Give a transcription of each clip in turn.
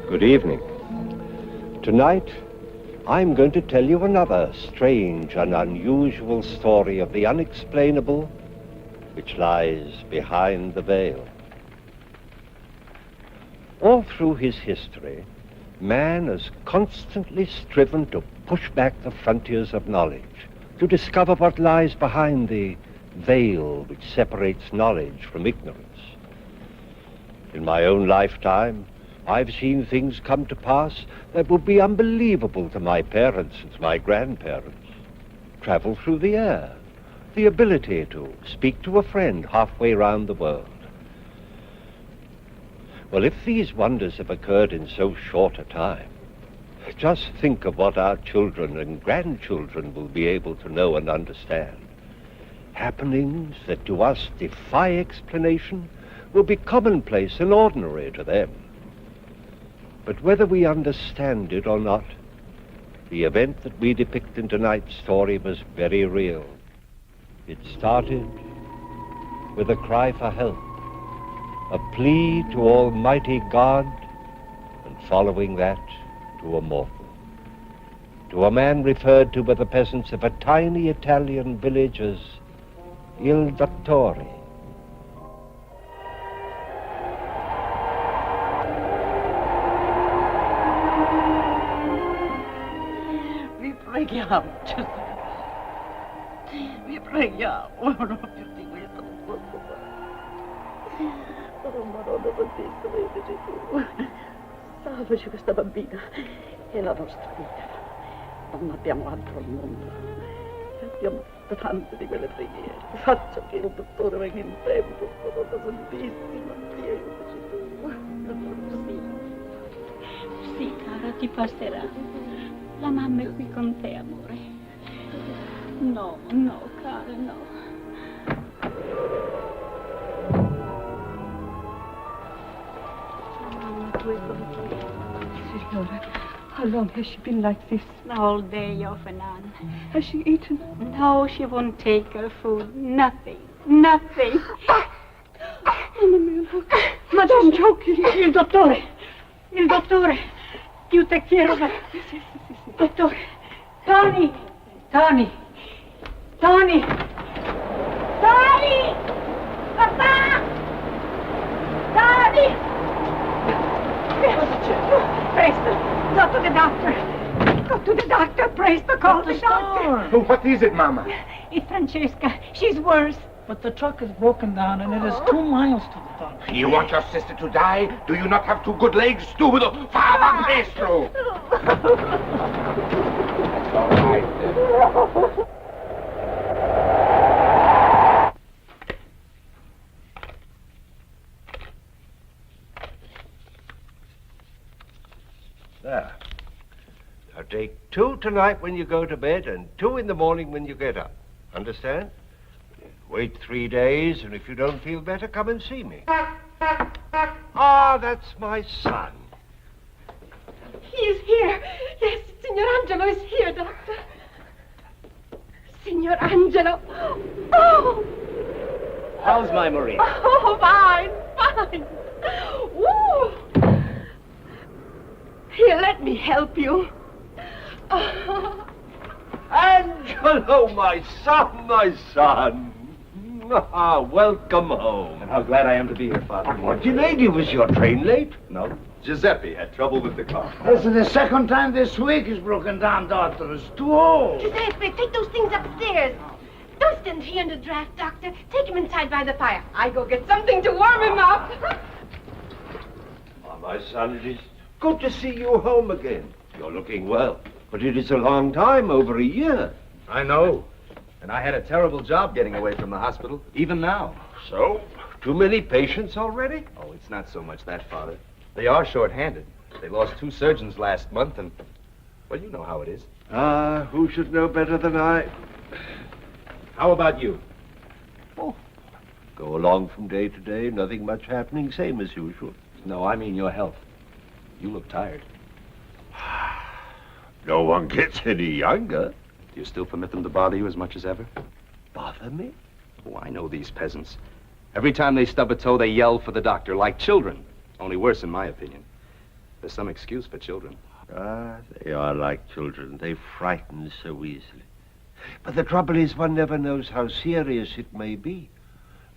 Good evening. Tonight, I'm going to tell you another strange and unusual story of the unexplainable which lies behind the veil. All through his history, man has constantly striven to push back the frontiers of knowledge, to discover what lies behind the veil which separates knowledge from ignorance. In my own lifetime, I've seen things come to pass that would be unbelievable to my parents and to my grandparents. Travel through the air, the ability to speak to a friend halfway round the world. Well, if these wonders have occurred in so short a time, just think of what our children and grandchildren will be able to know and understand. Happenings that to us defy explanation will be commonplace and ordinary to them. But whether we understand it or not, the event that we depict in tonight's story was very real. It started with a cry for help, a plea to Almighty God, and following that, to a mortal. To a man referred to by the peasants of a tiny Italian village as Il Dottore. Vi preghiamo, Giuseppe. Vi preghiamo, non più di questo non posso fare. Oh, Madonna Battista, vedi tu. Salvaci questa bambina e la nostra vita. Non abbiamo altro al mondo. Abbiamo tante di quelle preghiere. Faccia che il dottore venga in tempo, Madonna Santissima. Aiutaci tu. Sì, cara, ti passerà. La mamma è qui con te, amore. No, no, cara, no. Mamma, tu hai come Signora, how long has she been like this? All day off and on. Has she eaten? No, she won't take her food. Nothing. Nothing. Mamma mia, Madame joking. Il dottore. Il dottore. You take care of her. Sì. Dottore. Tony. Tony. Tony. Tony. Papà. Tony. Presto. Go to the doctor. Go to the doctor. Presto. Call the doctor. Oh, what is it, Mama? It's Francesca. She's worse. But the truck is broken down and it is 2 miles to the doctor. You want your sister to die? Do you not have 2 good legs? Stupido! Fava presto! That's all right. There. Now take 2 tonight when you go to bed and 2 in the morning when you get up. Understand? Wait 3 days, and if you don't feel better, come and see me. Ah, that's my son. He is here. Yes, Signor Angelo is here, Doctor. Signor Angelo. Oh! How's my Marie? Oh, fine. Ooh. Here, let me help you. Oh. Angelo, my son. Ah, welcome home. And how glad I am to be here, Father. What do you lady? Was your train late? No, Giuseppe had trouble with the car. This is the second time this week he's broken down, Doctor. It's too old. Giuseppe, take those things upstairs. Don't stand here in the draft, Doctor. Take him inside by the fire. I go get something to warm him up. Ah, my son, it is good to see you home again. You're looking well. But it is a long time, over a year. I know. And I had a terrible job getting away from the hospital, even now. So, too many patients already? Oh, it's not so much that, Father. They are short-handed. They lost 2 surgeons last month, and, well, you know how it is. Ah, who should know better than I? How about you? Oh, go along from day to day, nothing much happening, same as usual. No, I mean your health. You look tired. No one gets any younger. Do you still permit them to bother you as much as ever? Bother me? Oh, I know these peasants. Every time they stub a toe, they yell for the doctor, like children. Only worse, in my opinion. There's some excuse for children. Ah, they are like children. They frighten so easily. But the trouble is, one never knows how serious it may be.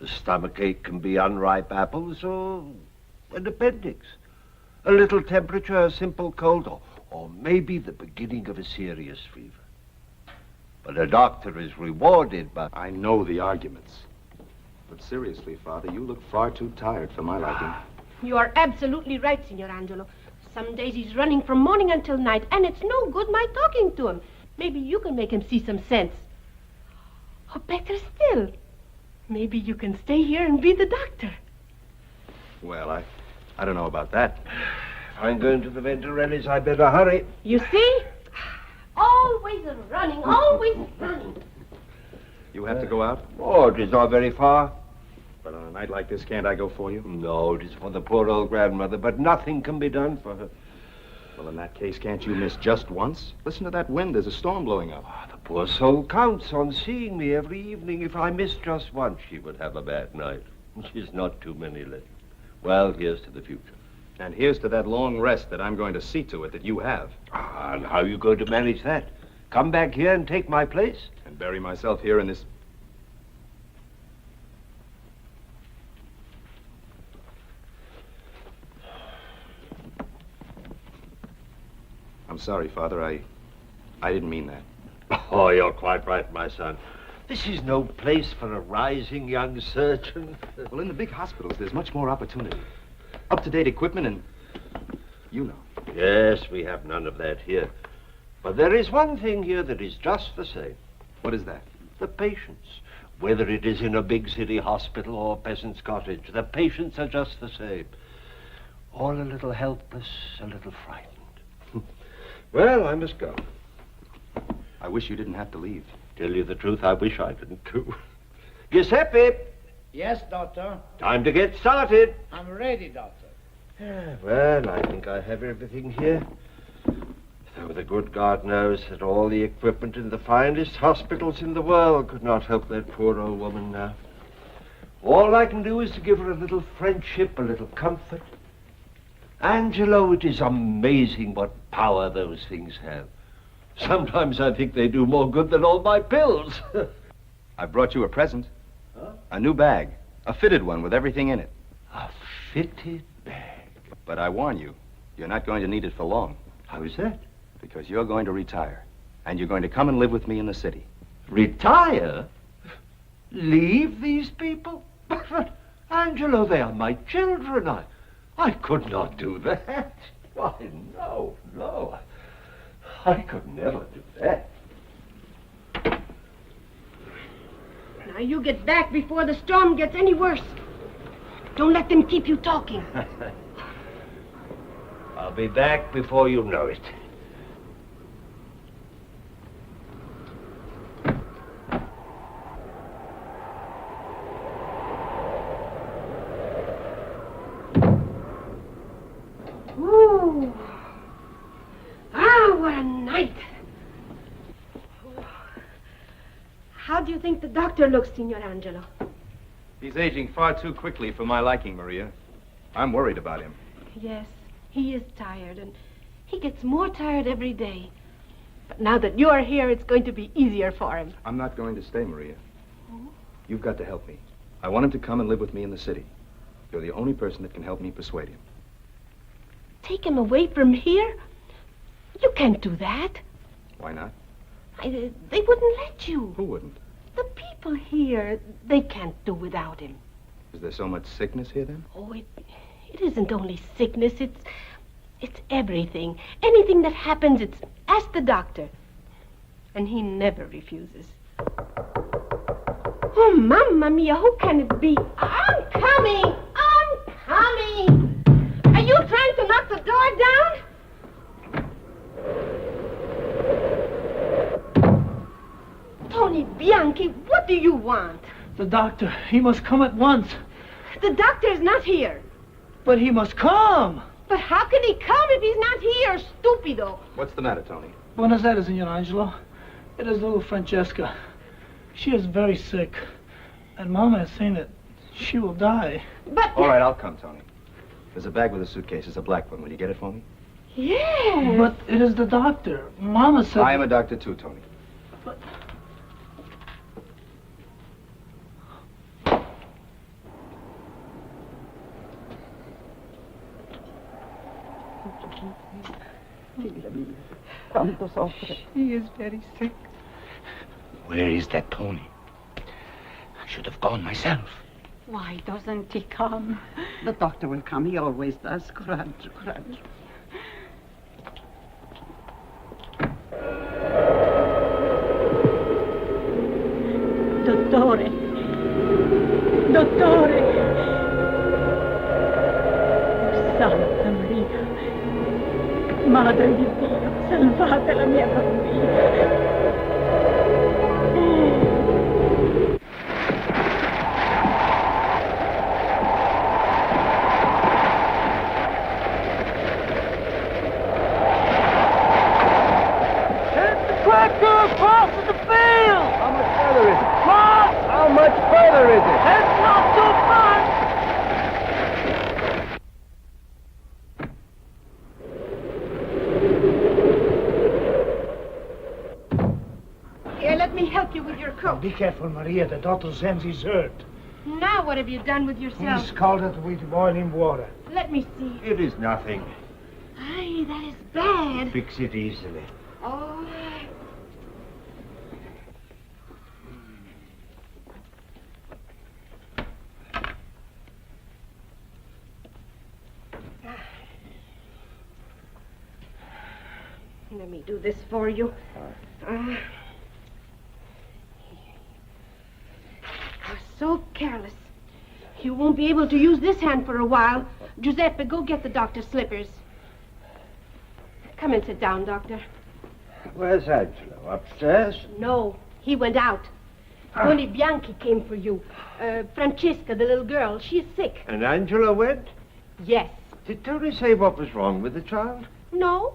A stomachache can be unripe apples or an appendix. A little temperature, a simple cold, or maybe the beginning of a serious fever. But a doctor is rewarded by... I know the arguments. But seriously, Father, you look far too tired for my liking. You are absolutely right, Signor Angelo. Some days he's running from morning until night, and it's no good my talking to him. Maybe you can make him see some sense. Or better still, maybe you can stay here and be the doctor. Well, I don't know about that. If I'm going to the Venturellis, I better hurry. You see? Always running, always running. You have to go out? Oh, it is not very far. But on a night like this, can't I go for you? No, it is for the poor old grandmother, but nothing can be done for her. Well, in that case, can't you miss just once? Listen to that wind. There's a storm blowing up. The poor soul counts on seeing me every evening. If I miss just once, she would have a bad night. She's not too many left. Well, here's to the future. And here's to that long rest that I'm going to see to it that you have. Ah, and how are you going to manage that? Come back here and take my place? And bury myself here in this... I'm sorry, Father. I didn't mean that. Oh, you're quite right, my son. This is no place for a rising young surgeon. Well, in the big hospitals, there's much more opportunity. Up-to-date equipment and... you know. Yes, we have none of that here. But there is one thing here that is just the same. What is that? The patients. Whether it is in a big city hospital or a peasant's cottage, the patients are just the same. All a little helpless, a little frightened. Well, I must go. I wish you didn't have to leave. Tell you the truth, I wish I didn't too. Giuseppe, Yes, Doctor. time to get started. I'm ready, Doctor. Well, I think I have everything here. Though the good God knows that all the equipment in the finest hospitals in the world could not help that poor old woman now. All I can do is to give her a little friendship, a little comfort. Angelo, it is amazing what power those things have. Sometimes I think they do more good than all my pills. I brought you a present. Huh? A new bag. A fitted one with everything in it. A fitted bag. But I warn you, you're not going to need it for long. How is that? Because you're going to retire. And you're going to come and live with me in the city. Retire? Leave these people? But, Angelo, they are my children. I could not do that. Why, no. I could never do that. Now you get back before the storm gets any worse. Don't let them keep you talking. I'll be back before you know it. Ooh. Ah, what a night. How do you think the doctor looks, Signor Angelo? He's aging far too quickly for my liking, Maria. I'm worried about him. Yes, he is tired, and he gets more tired every day. But now that you're here, it's going to be easier for him. I'm not going to stay, Maria. You've got to help me. I want him to come and live with me in the city. You're the only person that can help me persuade him. Take him away from here? You can't do that. Why not? They wouldn't let you. Who wouldn't? The people here, they can't do without him. Is there so much sickness here, then? Oh, it isn't only sickness, it's everything. Anything that happens, it's ask the doctor. And he never refuses. Oh, Mamma Mia, who can it be? I'm coming! I'm coming! Are you trying to knock the door down? Tony Bianchi, what do you want? The doctor, he must come at once. The doctor's not here. But he must come. But how can he come if he's not here, stupido? What's the matter, Tony? Buenos Aires, Signor Angelo. It is little Francesca. She is very sick. And Mama has seen it. She will die. But... All right, I'll come, Tony. There's a bag with a suitcase. It's a black one. Will you get it for me? Yes. But it is the doctor. Mama said... I am a doctor, too, Tony. But... Quanto soffre. He is very sick. Where is that Tony? I should have gone myself. Why doesn't he come? The doctor will come. He always does. Coraggio, coraggio. Dottore! Dottore! Oh, Santa Maria! Madre di Dio, salvate la mia bambina! Here, let me help you with your coat. Be careful, Maria. The doctor says he's hurt. Now what have you done with yourself? He's scalded with boiling water. Let me see. It is nothing. Aye, that is bad. Fix it easily. Oh. Let me do this for you. You're so careless. You won't be able to use this hand for a while. Giuseppe, go get the doctor's slippers. Come and sit down, Doctor. Where's Angelo? Upstairs? No, he went out. Only Bianchi came for you. Francesca, the little girl, she's sick. And Angelo went? Yes. Did Tony say what was wrong with the child? No.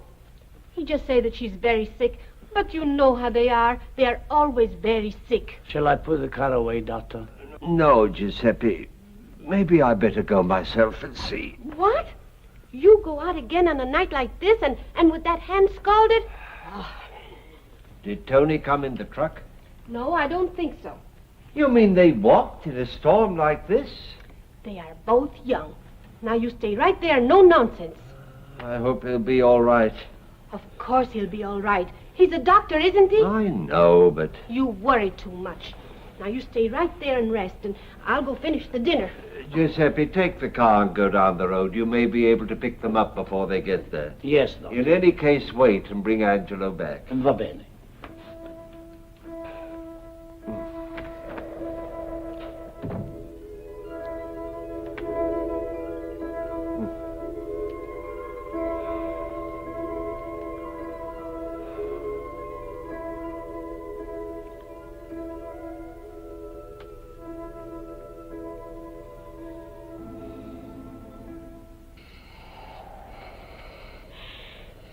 He just say that she's very sick. But you know how they are. They are always very sick. Shall I put the car away, doctor? No, Giuseppe. Maybe I better go myself and see. What? You go out again on a night like this and with that hand scalded? Did Tony come in the truck? No, I don't think so. You mean they walked in a storm like this? They are both young. Now you stay right there, no nonsense. I hope he'll be all right. Of course he'll be all right. He's a doctor, isn't he? I know, but... You worry too much. Now you stay right there and rest, and I'll go finish the dinner. Giuseppe, take the car and go down the road. You may be able to pick them up before they get there. Yes, doctor. In any case, wait and bring Angelo back. Va bene.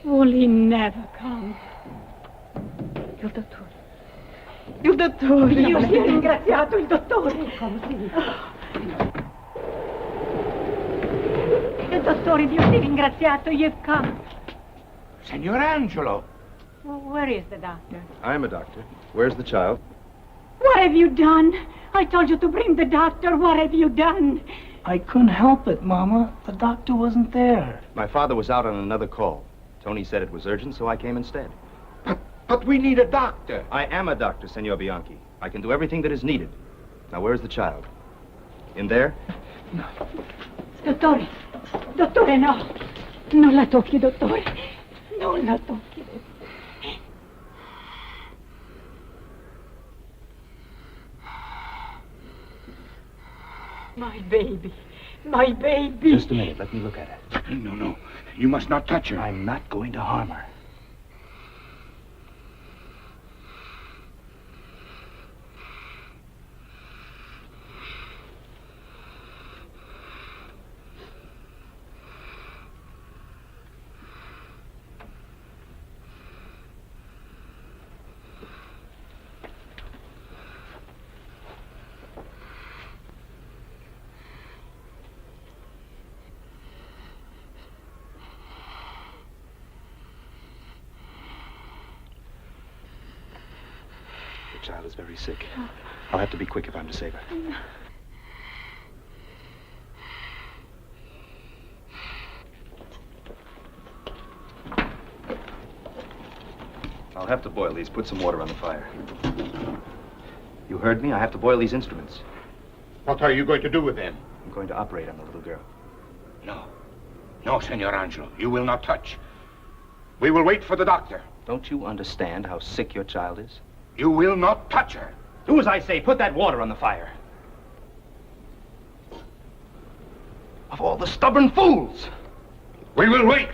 Will he never come? Il dottore. Il dottore. Dio sia ringraziato, il dottore. Il dottore, Dio sia ringraziato, you've come. Signor Angelo. Where is the doctor? I'm a doctor. Where's the child? What have you done? I told you to bring the doctor. What have you done? I couldn't help it, Mama. The doctor wasn't there. My father was out on another call. Tony said it was urgent, so I came instead. But we need a doctor. I am a doctor, Senor Bianchi. I can do everything that is needed. Now, where's the child? In there? Dottore, dottore, no. Non la tocchi, dottore. Non la tocchi. My baby. My baby. Just a minute. Let me look at it. No. You must not touch her. I'm not going to harm her. child is very sick. I'll have to be quick if I'm to save her. I'll have to boil these. Put some water on the fire. You heard me? I have to boil these instruments. What are you going to do with them? I'm going to operate on the little girl. No. No, Senor Angelo. You will not touch. We will wait for the doctor. Don't you understand how sick your child is? You will not touch her. Do as I say. Put that water on the fire. Of all the stubborn fools! We will wait.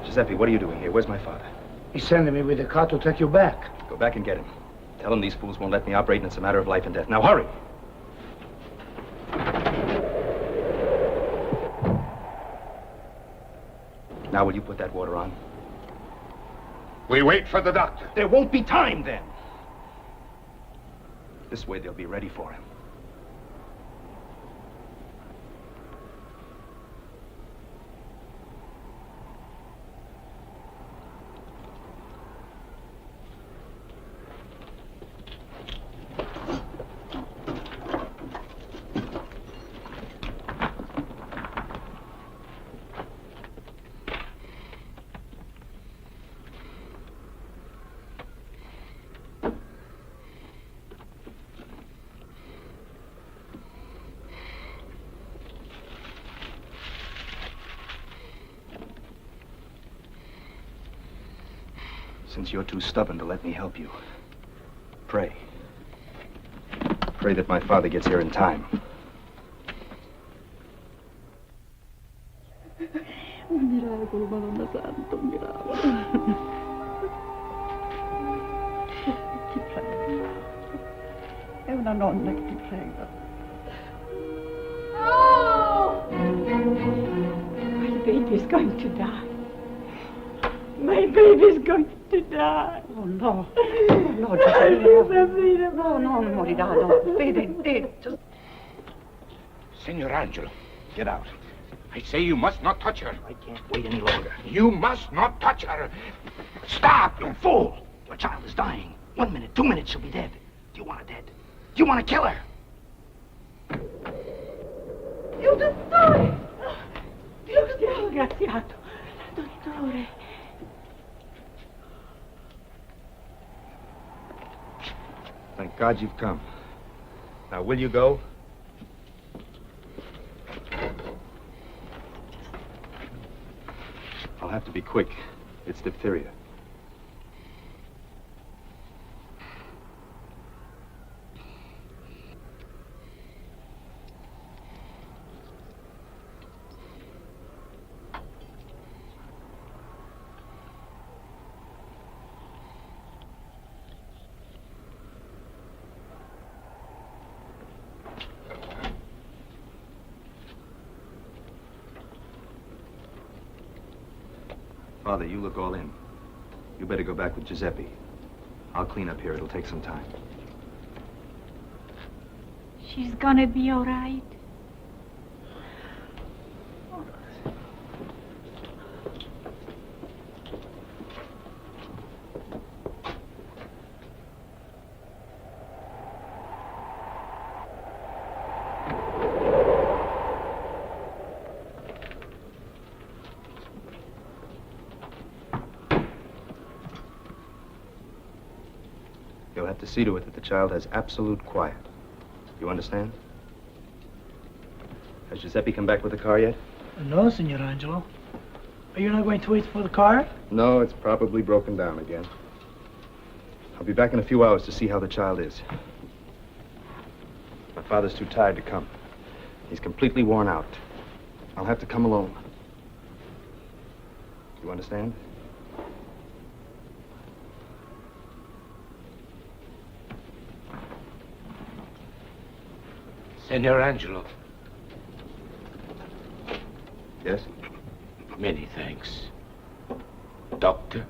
Giuseppe, what are you doing here? Where's my father? He's sending me with a car to take you back. Go back and get him. Tell him these fools won't let me operate and it's a matter of life and death. Now hurry! Now will you put that water on? We wait for the doctor. There won't be time then. This way they'll be ready for him. Since you're too stubborn to let me help you, pray. Pray that my father gets here in time. Un miracolo, Madonna Santa, un miracolo. Ti prego. È una nonna che ti prega. My baby's going to die. My baby's going to die. Oh no, no, Giuseppe. No, no, morirà, no. Vedi, just... Senor Angelo, Get out. I say you must not touch her. I can't wait any longer. You must not touch her. Stop, you fool. Your child is dying. 1 minute, 2 minutes, she'll be dead. Do you want her dead? Do you want to kill her? Il dottore! Dio sia ringraziato. Dottore. Thank God you've come. Now, will you go? I'll have to be quick. It's diphtheria. Father, you look all in. You better go back with Giuseppe. I'll clean up here. It'll take some time. She's gonna be all right. You'll have to see to it that the child has absolute quiet. You understand? Has Giuseppe come back with the car yet? No, Signor Angelo. Are you not going to wait for the car? No, it's probably broken down again. I'll be back in a few hours to see how the child is. My father's too tired to come. He's completely worn out. I'll have to come alone. You understand? Senor Angelo, Yes? many thanks. Doctor?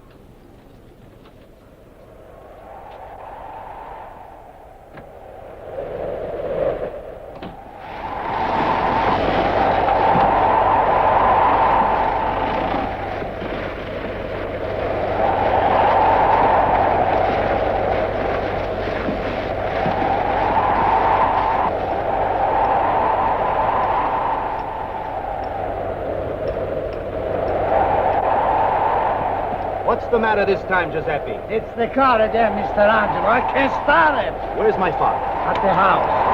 What's the matter this time, Giuseppe? It's the car again, Mr. Angelo. I can't start it. Where's my father? At the house.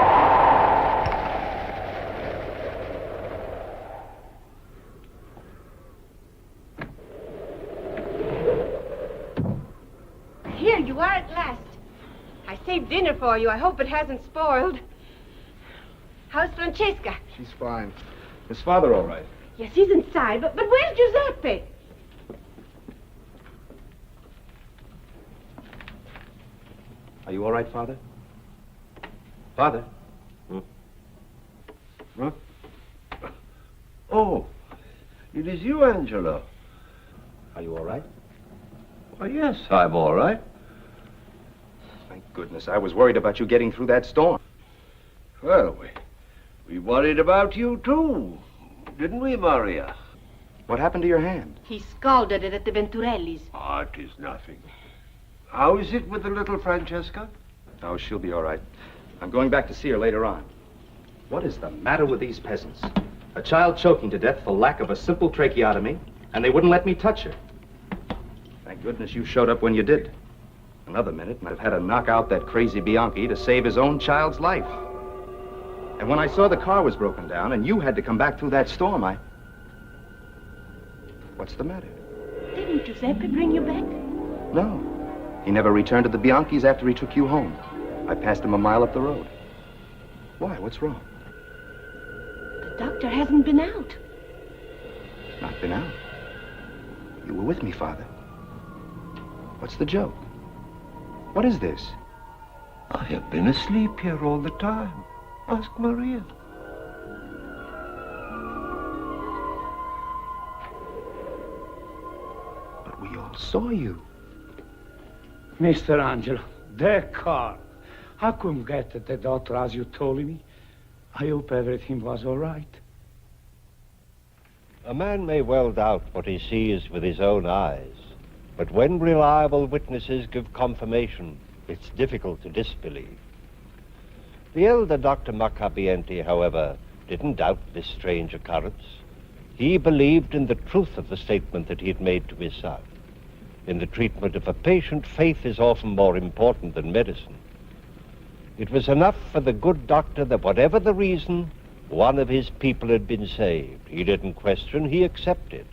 Here you are at last. I saved dinner for you. I hope it hasn't spoiled. How's Francesca? She's fine. Is father all right? Yes, he's inside, but where's Giuseppe? Are you all right, Father? Father? Huh? Oh, it is you, Angelo. Are you all right? Why, yes, I'm all right. Thank goodness. I was worried about you getting through that storm. Well, we worried about you, too. Didn't we, Maria? What happened to your hand? He scalded it at the Venturellis. Oh, it is nothing. How is it with the little Francesca? Oh, she'll be all right. I'm going back to see her later on. What is the matter with these peasants? A child choking to death for lack of a simple tracheotomy, and they wouldn't let me touch her. Thank goodness you showed up when you did. Another minute, and I'd have had to knock out that crazy Bianchi to save his own child's life. And when I saw the car was broken down and you had to come back through that storm, What's the matter? Didn't Giuseppe bring you back? No. He never returned to the Bianchis after he took you home. I passed him a mile up the road. Why? What's wrong? The doctor hasn't been out. Not been out. You were with me, Father. What's the joke? What is this? I have been asleep here all the time. Ask Maria. But we all saw you. Mr. Angelo, the car. I couldn't get at the doctor as you told me. I hope everything was all right. A man may well doubt what he sees with his own eyes, but when reliable witnesses give confirmation, it's difficult to disbelieve. The elder Dr. Marcabienti, however, didn't doubt this strange occurrence. He believed in the truth of the statement that he had made to his son. In the treatment of a patient, faith is often more important than medicine. It was enough for the good doctor that whatever the reason, one of his people had been saved. He didn't question, he accepted.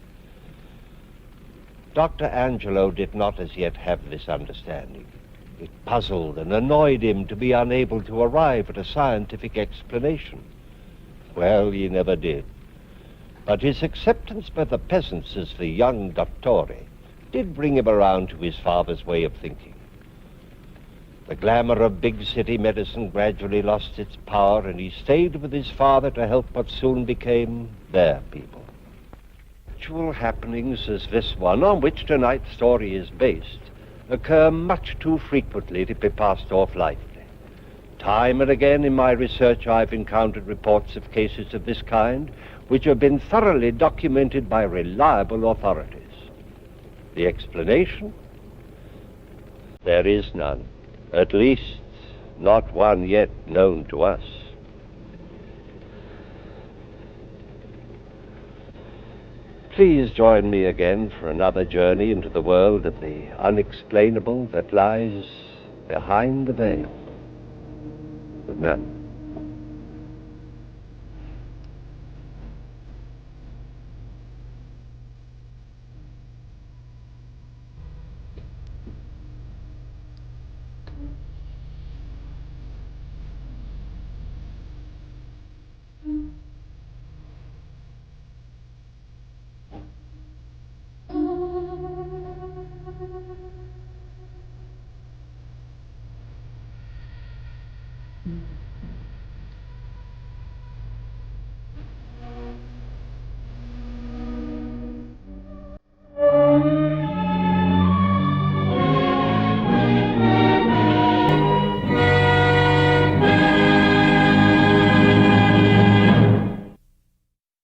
Dr. Angelo did not as yet have this understanding. It puzzled and annoyed him to be unable to arrive at a scientific explanation. Well, he never did. But his acceptance by the peasants as the young dottore did bring him around to his father's way of thinking. The glamour of big city medicine gradually lost its power, and he stayed with his father to help what soon became their people. Actual happenings as this one, on which tonight's story is based, occur much too frequently to be passed off lightly. Time and again in my research I've encountered reports of cases of this kind which have been thoroughly documented by reliable authorities. The explanation? There is none. At least, not one yet known to us. Please join me again for another journey into the world of the unexplainable that lies behind the veil. Good night. Mm.